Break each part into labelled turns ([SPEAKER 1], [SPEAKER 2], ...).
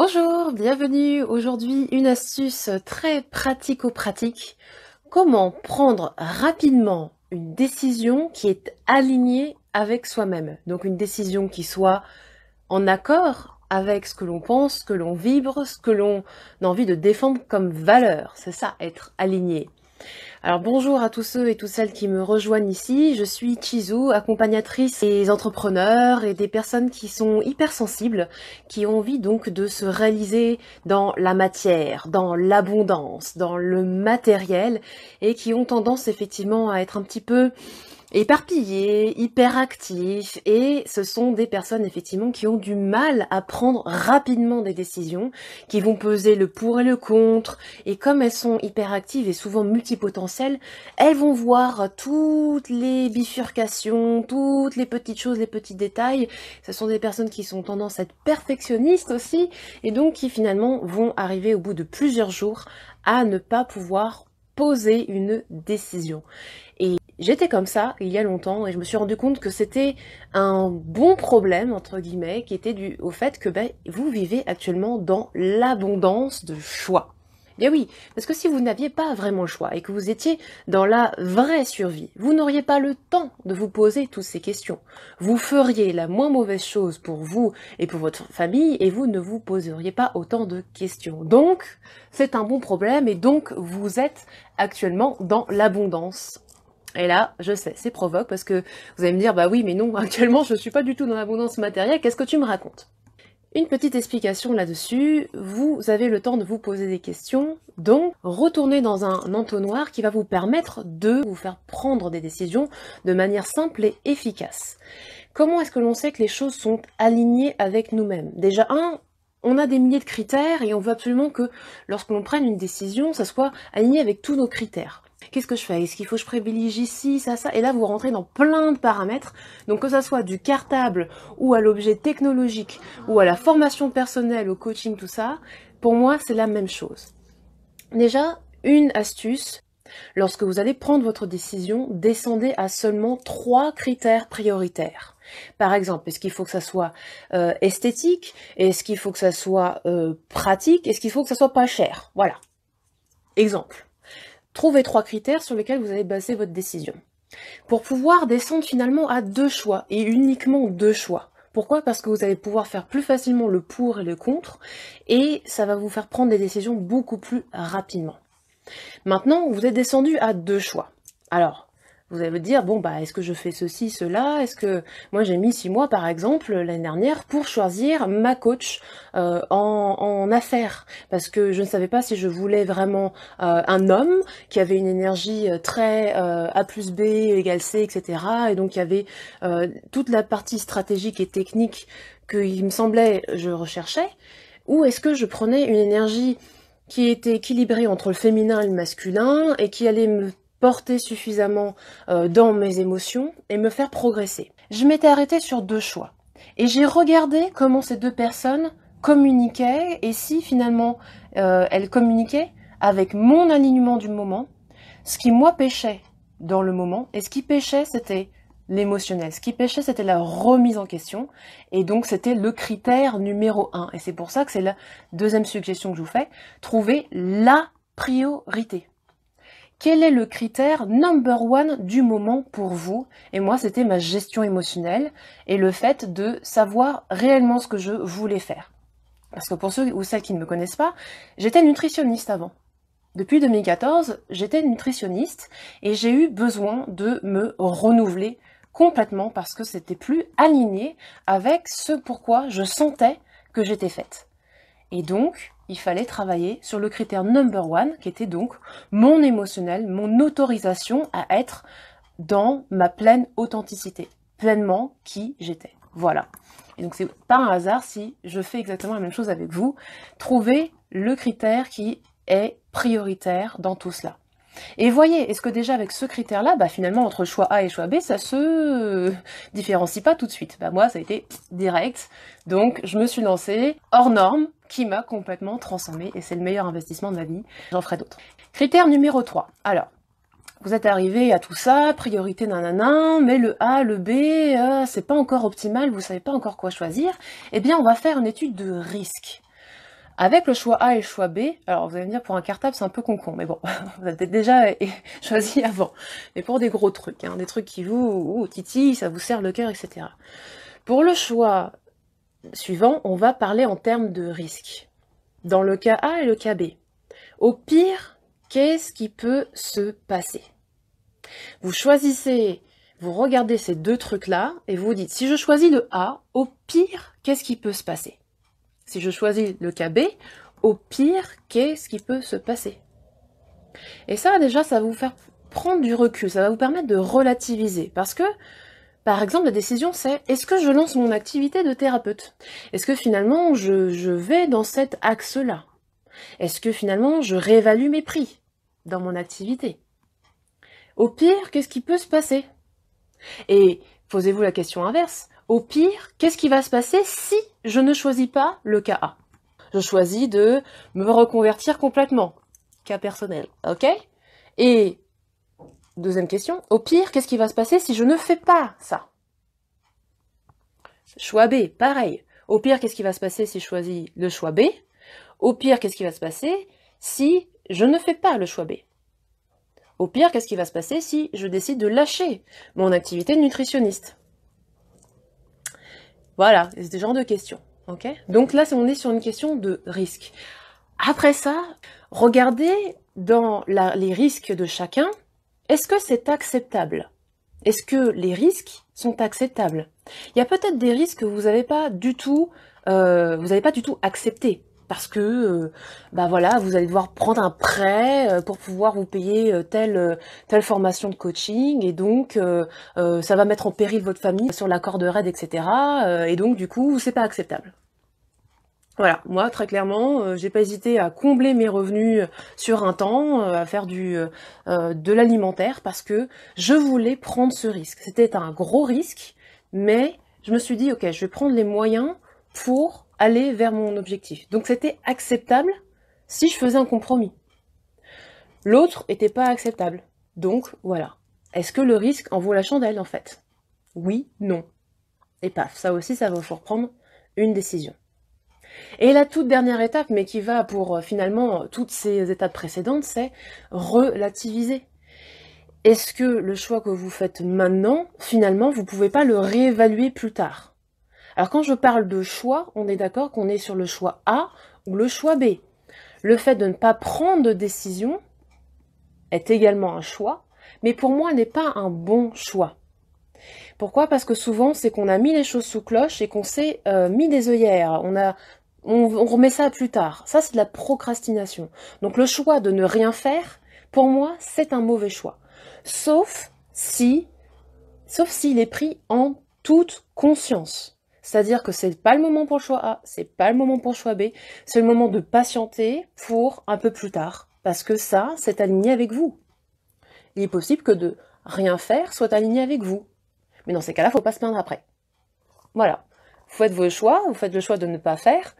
[SPEAKER 1] Bonjour, bienvenue. Aujourd'hui, une astuce très pratico-pratique. Comment prendre rapidement une décision qui est alignée avec soi-même. Donc une décision qui soit en accord avec ce que l'on pense, ce que l'on vibre, ce que l'on a envie de défendre comme valeur. C'est ça, être aligné. Alors bonjour à tous ceux et toutes celles qui me rejoignent ici, je suis Chizu, accompagnatrice des entrepreneurs et des personnes qui sont hypersensibles, qui ont envie donc de se réaliser dans la matière, dans l'abondance, dans le matériel et qui ont tendance effectivement à être un petit peu éparpillés, hyperactifs, et ce sont des personnes effectivement qui ont du mal à prendre rapidement des décisions, qui vont peser le pour et le contre, et comme elles sont hyperactives et souvent multipotentielles, elles vont voir toutes les bifurcations, toutes les petites choses, les petits détails. Ce sont des personnes qui sont tendance à être perfectionnistes aussi, et donc qui finalement vont arriver au bout de plusieurs jours à ne pas pouvoir poser une décision. Et j'étais comme ça il y a longtemps et je me suis rendu compte que c'était un bon problème, entre guillemets, qui était dû au fait que vous vivez actuellement dans l'abondance de choix. Bien oui, parce que si vous n'aviez pas vraiment le choix et que vous étiez dans la vraie survie, vous n'auriez pas le temps de vous poser toutes ces questions. Vous feriez la moins mauvaise chose pour vous et pour votre famille et vous ne vous poseriez pas autant de questions. Donc, c'est un bon problème et donc vous êtes actuellement dans l'abondance. Et là, je sais, c'est provoque parce que vous allez me dire, bah oui, mais non, actuellement, je suis pas du tout dans l'abondance matérielle, qu'est-ce que tu me racontes? Une petite explication là-dessus, vous avez le temps de vous poser des questions, donc retournez dans un entonnoir qui va vous permettre de vous faire prendre des décisions de manière simple et efficace. Comment est-ce que l'on sait que les choses sont alignées avec nous-mêmes? Déjà, on a des milliers de critères et on veut absolument que lorsque l'on prenne une décision, ça soit aligné avec tous nos critères. Qu'est-ce que je fais? Est-ce qu'il faut que je privilégie ci, ça? Et là, vous rentrez dans plein de paramètres. Donc, que ça soit du cartable ou à l'objet technologique ou à la formation personnelle, au coaching, tout ça, pour moi, c'est la même chose. Déjà, une astuce, lorsque vous allez prendre votre décision, descendez à seulement 3 critères prioritaires. Par exemple, est-ce qu'il faut que ça soit esthétique? Est-ce qu'il faut que ça soit pratique? Est-ce qu'il faut que ça soit pas cher? Voilà. Exemple. Trouvez 3 critères sur lesquels vous allez baser votre décision. Pour pouvoir descendre finalement à 2 choix, et uniquement 2 choix. Pourquoi? Parce que vous allez pouvoir faire plus facilement le pour et le contre, et ça va vous faire prendre des décisions beaucoup plus rapidement. Maintenant, vous êtes descendu à 2 choix. Alors, vous allez me dire, bon, bah, est-ce que je fais ceci, cela? Est-ce que... Moi, j'ai mis 6 mois, par exemple, l'année dernière, pour choisir ma coach en affaires. Parce que je ne savais pas si je voulais vraiment un homme qui avait une énergie très A plus B égale C, etc. Et donc, il y avait toute la partie stratégique et technique qu'il me semblait je recherchais. Ou est-ce que je prenais une énergie qui était équilibrée entre le féminin et le masculin et qui allait me porter suffisamment dans mes émotions et me faire progresser. Je m'étais arrêtée sur 2 choix. Et j'ai regardé comment ces 2 personnes communiquaient et si finalement elles communiquaient avec mon alignement du moment, ce qui moi pêchait dans le moment, et ce qui pêchait c'était l'émotionnel. Ce qui pêchait c'était la remise en question, et donc c'était le critère numéro 1. Et c'est pour ça que c'est la deuxième suggestion que je vous fais, trouver la priorité. Quel est le critère number 1 du moment pour vous? Et moi, c'était ma gestion émotionnelle et le fait de savoir réellement ce que je voulais faire. Parce que pour ceux ou celles qui ne me connaissent pas, j'étais nutritionniste avant. Depuis 2014, j'étais nutritionniste et j'ai eu besoin de me renouveler complètement parce que c'était plus aligné avec ce pourquoi je sentais que j'étais faite. Et donc, il fallait travailler sur le critère number 1, qui était donc mon émotionnel, mon autorisation à être dans ma pleine authenticité, pleinement qui j'étais. Voilà. Et donc, c'est pas un hasard si je fais exactement la même chose avec vous. Trouvez le critère qui est prioritaire dans tout cela. Et voyez, est-ce que déjà avec ce critère-là, finalement entre choix A et choix B, ça se différencie pas tout de suite. Moi, ça a été direct, donc je me suis lancée hors norme, qui m'a complètement transformée, et c'est le meilleur investissement de ma vie. J'en ferai d'autres. Critère numéro 3. Alors, vous êtes arrivé à tout ça, priorité nanana, mais le A, le B, c'est pas encore optimal, vous savez pas encore quoi choisir. Eh bien, on va faire une étude de risque. Avec le choix A et le choix B, alors vous allez me dire pour un cartable c'est un peu con-con, mais bon, vous avez peut-être déjà choisi avant. Mais pour des gros trucs, hein, des trucs qui vous titillent, ça vous serre le cœur, etc. Pour le choix suivant, on va parler en termes de risque. Dans le cas A et le cas B. Au pire, qu'est-ce qui peut se passer? Vous choisissez, vous regardez ces deux trucs-là et vous vous dites, si je choisis le A, au pire, qu'est-ce qui peut se passer? Si je choisis le cas B, au pire, qu'est-ce qui peut se passer? Et ça, déjà, ça va vous faire prendre du recul, ça va vous permettre de relativiser. Parce que, par exemple, la décision, c'est, est-ce que je lance mon activité de thérapeute? Est-ce que finalement, je vais dans cet axe-là? Est-ce que finalement, je réévalue mes prix dans mon activité? Au pire, qu'est-ce qui peut se passer? Et posez-vous la question inverse. Au pire, qu'est-ce qui va se passer si je ne choisis pas le cas A? Je choisis de me reconvertir complètement. Cas personnel, ok? Et deuxième question, au pire, qu'est-ce qui va se passer si je ne fais pas ça? Choix B, pareil. Au pire, qu'est-ce qui va se passer si je choisis le choix B? Au pire, qu'est-ce qui va se passer si je ne fais pas le choix B? Au pire, qu'est-ce qui va se passer si je décide de lâcher mon activité de nutritionniste? Voilà, c'est ce genre de questions. Okay, donc là, on est sur une question de risque. Après ça, regardez dans les risques de chacun. Est-ce que c'est acceptable? Est-ce que les risques sont acceptables? Il y a peut-être des risques que vous n'avez pas du tout, acceptés. Parce que, bah voilà, vous allez devoir prendre un prêt pour pouvoir vous payer telle formation de coaching, et donc ça va mettre en péril votre famille sur la corde raide, etc. Et donc du coup, c'est pas acceptable. Voilà, moi très clairement, j'ai pas hésité à combler mes revenus sur un temps, à faire de l'alimentaire parce que je voulais prendre ce risque. C'était un gros risque, mais je me suis dit ok, je vais prendre les moyens pour aller vers mon objectif. Donc c'était acceptable si je faisais un compromis. L'autre était pas acceptable. Donc voilà. Est-ce que le risque en vaut la chandelle en fait? Oui, non. Et paf, ça aussi ça va vous faire prendre une décision. Et la toute dernière étape, mais qui va pour finalement toutes ces étapes précédentes, c'est relativiser. Est-ce que le choix que vous faites maintenant, finalement, vous ne pouvez pas le réévaluer plus tard? Alors quand je parle de choix, on est d'accord qu'on est sur le choix A ou le choix B. Le fait de ne pas prendre de décision est également un choix, mais pour moi n'est pas un bon choix. Pourquoi? Parce que souvent, c'est qu'on a mis les choses sous cloche et qu'on s'est mis des œillères. On remet ça plus tard. Ça, c'est de la procrastination. Donc le choix de ne rien faire, pour moi, c'est un mauvais choix. Sauf s'il est pris en toute conscience. C'est-à-dire que c'est pas le moment pour le choix A, c'est pas le moment pour le choix B, c'est le moment de patienter pour un peu plus tard. Parce que ça, c'est aligné avec vous. Il est possible que de rien faire soit aligné avec vous. Mais dans ces cas-là, il ne faut pas se plaindre après. Voilà. Vous faites vos choix, vous faites le choix de ne pas faire,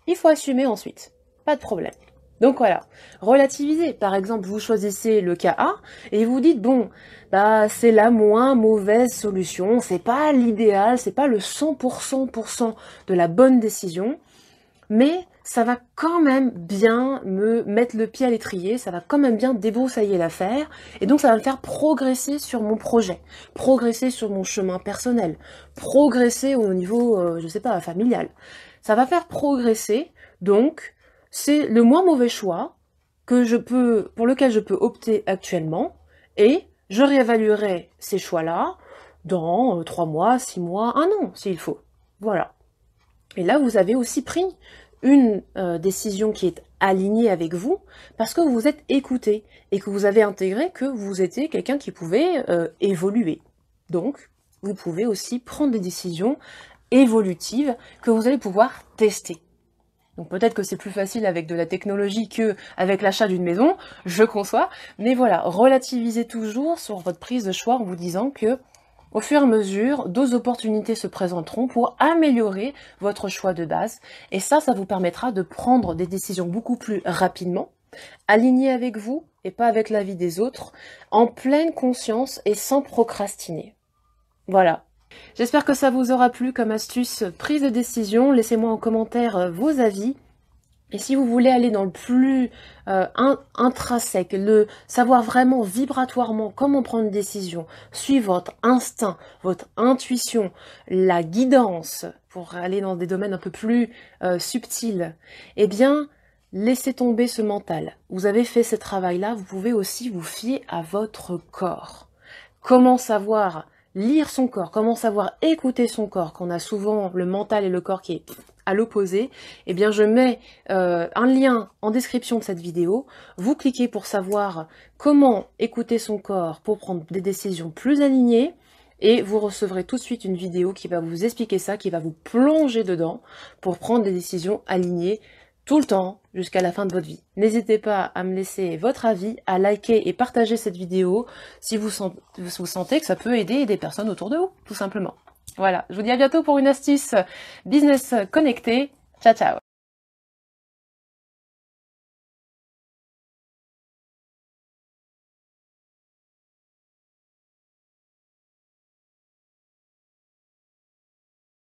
[SPEAKER 1] il faut assumer ensuite. Pas de problème. Donc voilà, relativisez. Par exemple, vous choisissez le cas A et vous dites bon, bah c'est la moins mauvaise solution, c'est pas l'idéal, c'est pas le 100% de la bonne décision, mais ça va quand même bien me mettre le pied à l'étrier, ça va quand même bien débroussailler l'affaire, et donc ça va me faire progresser sur mon projet, progresser sur mon chemin personnel, progresser au niveau, je sais pas, familial. Ça va faire progresser, donc c'est le moins mauvais choix pour lequel je peux opter actuellement, et je réévaluerai ces choix-là dans 3 mois, 6 mois, 1 an, s'il faut. Voilà. Et là, vous avez aussi pris une décision qui est alignée avec vous parce que vous vous êtes écouté et que vous avez intégré que vous étiez quelqu'un qui pouvait évoluer. Donc, vous pouvez aussi prendre des décisions évolutives que vous allez pouvoir tester. Donc peut-être que c'est plus facile avec de la technologie que avec l'achat d'une maison, je conçois, mais voilà, relativisez toujours sur votre prise de choix en vous disant que au fur et à mesure, d'autres opportunités se présenteront pour améliorer votre choix de base. Et ça vous permettra de prendre des décisions beaucoup plus rapidement, alignées avec vous et pas avec l'avis des autres, en pleine conscience et sans procrastiner. Voilà. J'espère que ça vous aura plu comme astuce prise de décision. Laissez-moi en commentaire vos avis. Et si vous voulez aller dans le plus intrinsèque, le savoir vraiment vibratoirement comment prendre une décision, suivre votre instinct, votre intuition, la guidance, pour aller dans des domaines un peu plus subtils, eh bien, laissez tomber ce mental. Vous avez fait ce travail-là, vous pouvez aussi vous fier à votre corps. Comment savoir lire son corps, comment savoir écouter son corps, qu'on a souvent le mental et le corps qui est à l'opposé, eh bien je mets un lien en description de cette vidéo. Vous cliquez pour savoir comment écouter son corps pour prendre des décisions plus alignées et vous recevrez tout de suite une vidéo qui va vous expliquer ça, qui va vous plonger dedans pour prendre des décisions alignées tout le temps jusqu'à la fin de votre vie. N'hésitez pas à me laisser votre avis, à liker et partager cette vidéo si vous sentez que ça peut aider des personnes autour de vous, tout simplement. Voilà, je vous dis à bientôt pour une astuce business connectée. Ciao, ciao!